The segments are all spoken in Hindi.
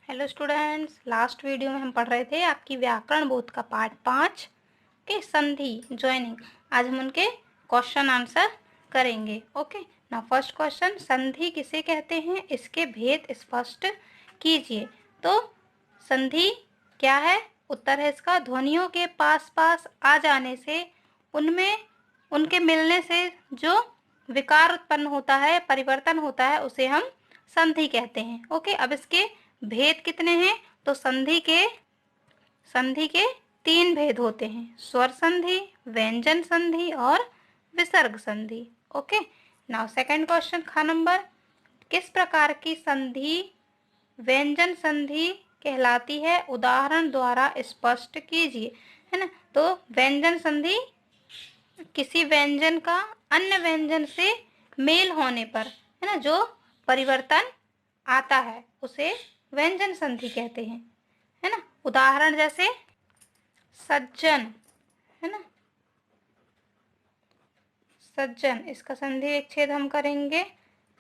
हेलो स्टूडेंट्स, लास्ट वीडियो में हम पढ़ रहे थे आपकी व्याकरण बोध का पार्ट 5 के संधि ज्वाइनिंग। आज हम उनके क्वेश्चन आंसर करेंगे। ओके, ना फर्स्ट क्वेश्चन, संधि किसे कहते हैं, इसके भेद स्पष्ट कीजिए। तो संधि क्या है? उत्तर है इसका, ध्वनियों के पास पास आ जाने से उनमें उनके मिलने से जो विकार उत्पन्न होता है, परिवर्तन होता है, उसे हम संधि कहते हैं। ओके, अब इसके भेद कितने हैं? तो संधि के 3 भेद होते हैं, स्वर संधि, व्यंजन संधि और विसर्ग संधि। ओके, नाउ सेकंड क्वेश्चन खा नंबर, किस प्रकार की संधि व्यंजन संधि कहलाती है, उदाहरण द्वारा स्पष्ट कीजिए। है ना, तो व्यंजन संधि किसी व्यंजन का अन्य व्यंजन से मेल होने पर, है ना, जो परिवर्तन आता है उसे व्यंजन संधि कहते हैं। है ना, उदाहरण जैसे सज्जन, है ना, सज्जन, इसका संधि विच्छेद हम करेंगे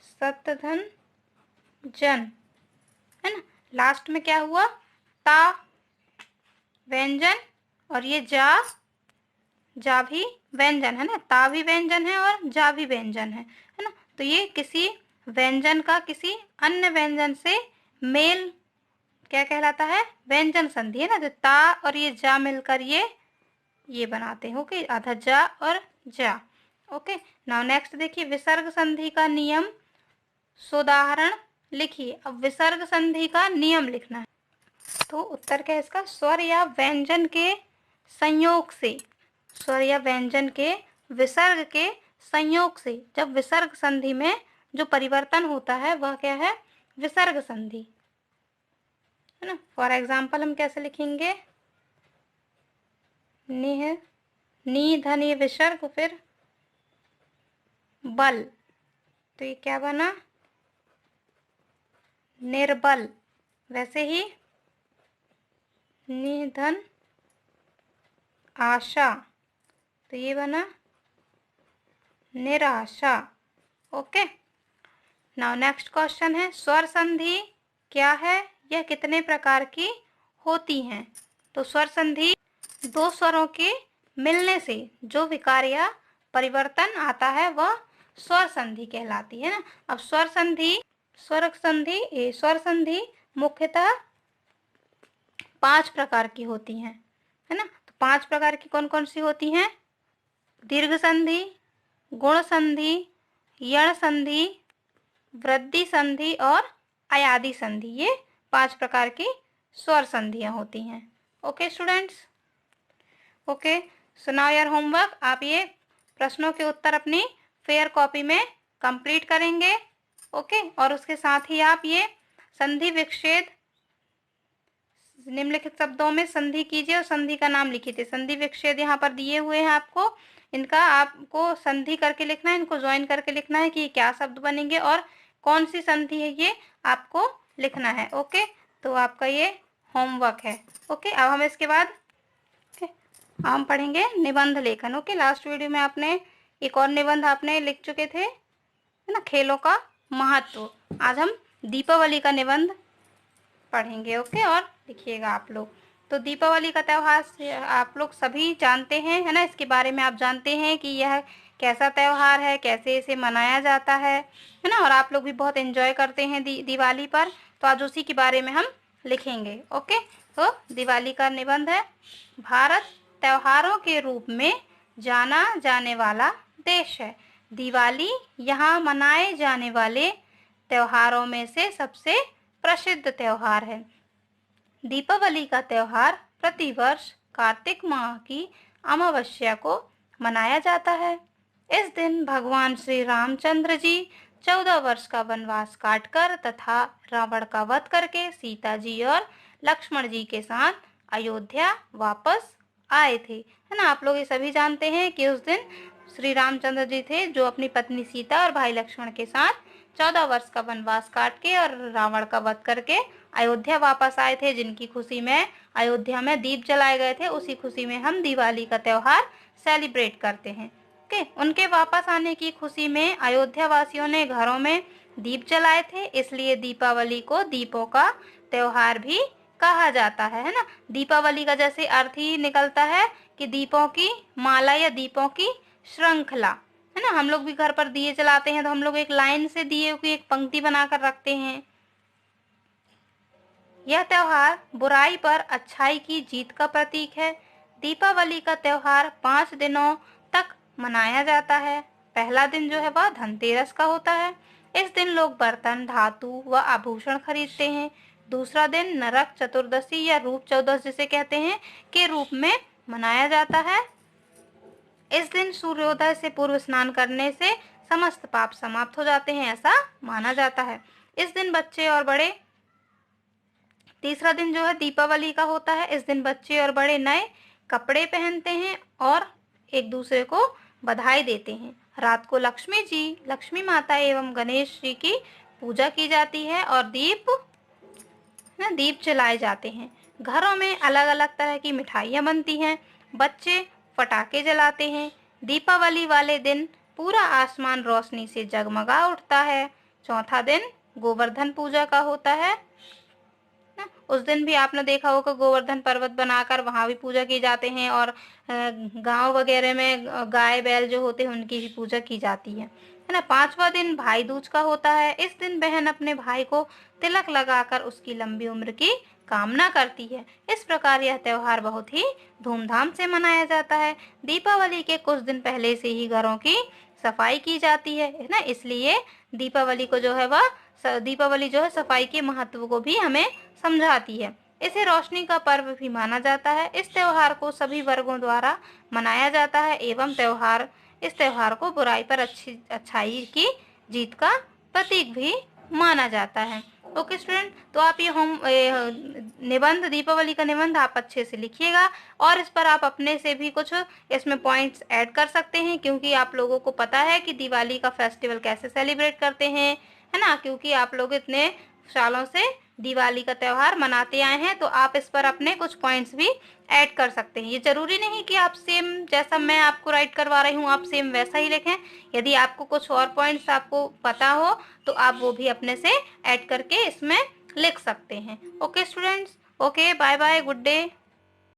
सतधन जन। है ना, लास्ट में क्या हुआ, ता व्यंजन और ये जा भी व्यंजन है ना, ता भी व्यंजन है और जा भी व्यंजन है ना। तो ये किसी व्यंजन का किसी अन्य व्यंजन से मेल क्या कहलाता है, व्यंजन संधि। है ना, जो ता और ये जा मिलकर ये बनाते हैं। ओके, आधा जा और जा। ओके, नाउ नेक्स्ट देखिए, विसर्ग संधि का नियम सोदाहरण लिखिए। अब विसर्ग संधि का नियम लिखना है, तो उत्तर क्या है इसका, स्वर या व्यंजन के संयोग से, स्वर या व्यंजन के विसर्ग के संयोग से जब विसर्ग संधि में जो परिवर्तन होता है वह क्या है, विसर्ग संधि। है ना, फॉर एग्जाम्पल हम कैसे लिखेंगे, निह नी धन ये विसर्ग, फिर बल, तो ये क्या बना, निर्बल। वैसे ही निधन आशा, तो ये बना निराशा। ओके, नाउ नेक्स्ट क्वेश्चन है, स्वर संधि क्या है, यह कितने प्रकार की होती हैं। तो स्वर संधि दो स्वरों के मिलने से जो विकार या परिवर्तन आता है वह स्वर संधि कहलाती है ना। अब स्वर संधि मुख्यतः 5 प्रकार की होती हैं। है ना, तो 5 प्रकार की कौन कौन सी होती हैं, दीर्घ संधि, गुण संधि, यण संधि, वृद्धि संधि और अयादि संधि। ये 5 प्रकार की स्वर संधियां होती हैं। Okay students, okay, so now your homework, आप ये प्रश्नों के उत्तर अपनी फेयर कॉपी में कंप्लीट करेंगे। ओके, और उसके साथ ही आप ये संधि विच्छेद निम्नलिखित शब्दों में संधि कीजिए और संधि का नाम लिखिए। संधि विच्छेद यहाँ पर दिए हुए हैं आपको, इनका आपको संधि करके लिखना है, इनको ज्वाइन करके लिखना है कि क्या शब्द बनेंगे और कौन सी संधि है ये आपको लिखना है। ओके, तो आपका ये होमवर्क है। ओके, अब हम इसके बाद हम पढ़ेंगे निबंध लेखन। ओके, लास्ट वीडियो में आपने एक और निबंध आपने लिख चुके थे, है ना, खेलों का महत्व। आज हम दीपावली का निबंध पढ़ेंगे। ओके, और लिखिएगा आप लोग। तो दीपावली का त्यौहार आप लोग सभी जानते हैं, है ना, इसके बारे में आप जानते हैं कि यह कैसा त्यौहार है, कैसे इसे मनाया जाता है ना, और आप लोग भी बहुत एंजॉय करते हैं दिवाली पर। तो आज उसी के बारे में हम लिखेंगे। ओके, तो दिवाली का निबंध है, भारत त्योहारों के रूप में जाना जाने वाला देश है। दिवाली यहाँ मनाए जाने वाले त्योहारों में से सबसे प्रसिद्ध त्योहार है। दीपावली का त्योहार प्रतिवर्ष कार्तिक माह की अमावस्या को मनाया जाता है। इस दिन भगवान श्री रामचंद्र जी 14 वर्ष का वनवास काटकर तथा रावण का वध करके सीता जी और लक्ष्मण जी के साथ अयोध्या वापस आए थे। है ना, आप लोग ये सभी जानते हैं कि उस दिन श्री रामचंद्र जी थे जो अपनी पत्नी सीता और भाई लक्ष्मण के साथ 14 वर्ष का वनवास काट के और रावण का वध करके अयोध्या वापस आए थे, जिनकी खुशी में अयोध्या में दीप जलाए गए थे। उसी खुशी में हम दिवाली का त्योहार सेलिब्रेट करते हैं। ओके, उनके वापस आने की खुशी में अयोध्या वासियों ने घरों में दीप जलाए थे, इसलिए दीपावली को दीपों का त्योहार भी कहा जाता है ना। दीपावली का जैसे अर्थ ही निकलता है कि दीपों की माला या दीपों की श्रृंखला, है ना। हम लोग भी घर पर दिए जलाते हैं तो हम लोग एक लाइन से दिए की एक पंक्ति बनाकर रखते हैं। यह त्योहार बुराई पर अच्छाई की जीत का प्रतीक है। दीपावली का त्योहार 5 दिनों तक मनाया जाता है। पहला दिन जो है वह धनतेरस का होता है। इस दिन लोग बर्तन, धातु व आभूषण खरीदते हैं। दूसरा दिन नरक चतुर्दशी या रूप चौदस जिसे कहते हैं के रूप में मनाया जाता है। इस दिन सूर्योदय से पूर्व स्नान करने से समस्त पाप समाप्त हो जाते हैं, ऐसा माना जाता है। इस दिन बच्चे और बड़े तीसरा दिन जो है दीपावली का होता है। इस दिन बच्चे और बड़े नए कपड़े पहनते हैं और एक दूसरे को बधाई देते हैं। रात को लक्ष्मी माता एवं गणेश जी की पूजा की जाती है और दीप जलाए जाते हैं। घरों में अलग अलग तरह की मिठाइयाँ बनती हैं। बच्चे पटाखे जलाते हैं। दीपावली वाले दिन पूरा आसमान रोशनी से जगमगा उठता है। चौथा दिन गोवर्धन पूजा का होता है। उस दिन भी आपने देखा होगा गोवर्धन पर्वत बनाकर वहां भी पूजा की जाते हैं और गांव वगैरह में गाय बैल जो होते हैं उनकी भी पूजा की जाती है ना। 5वां दिन भाई दूज का होता है। इस दिन बहन अपने भाई को तिलक लगाकर उसकी लंबी उम्र की कामना करती है। इस प्रकार यह त्योहार बहुत ही धूमधाम से मनाया जाता है। दीपावली के कुछ दिन पहले से ही घरों की सफाई की जाती है ना। इसलिए दीपावली जो है सफाई के महत्व को भी हमें समझाती है। इसे रोशनी का पर्व भी माना जाता है। इस त्योहार को सभी वर्गों द्वारा मनाया जाता है एवं इस त्योहार को बुराई पर अच्छाई की जीत का प्रतीक भी माना जाता है। ओके स्टूडेंट, तो आप निबंध दीपावली का निबंध आप अच्छे से लिखिएगा और इस पर आप अपने से भी कुछ इसमें पॉइंट्स ऐड कर सकते हैं, क्योंकि आप लोगों को पता है कि दिवाली का फेस्टिवल कैसे सेलिब्रेट करते हैं, है ना। क्योंकि आप लोग इतने सालों से दिवाली का त्यौहार मनाते आए हैं, तो आप इस पर अपने कुछ पॉइंट्स भी ऐड कर सकते हैं। ये जरूरी नहीं कि आप सेम जैसा मैं आपको राइट करवा रही हूँ आप सेम वैसा ही लिखें। यदि आपको कुछ और पॉइंट्स आपको पता हो तो आप वो भी अपने से ऐड करके इसमें लिख सकते हैं। Okay students, okay, bye bye, good day.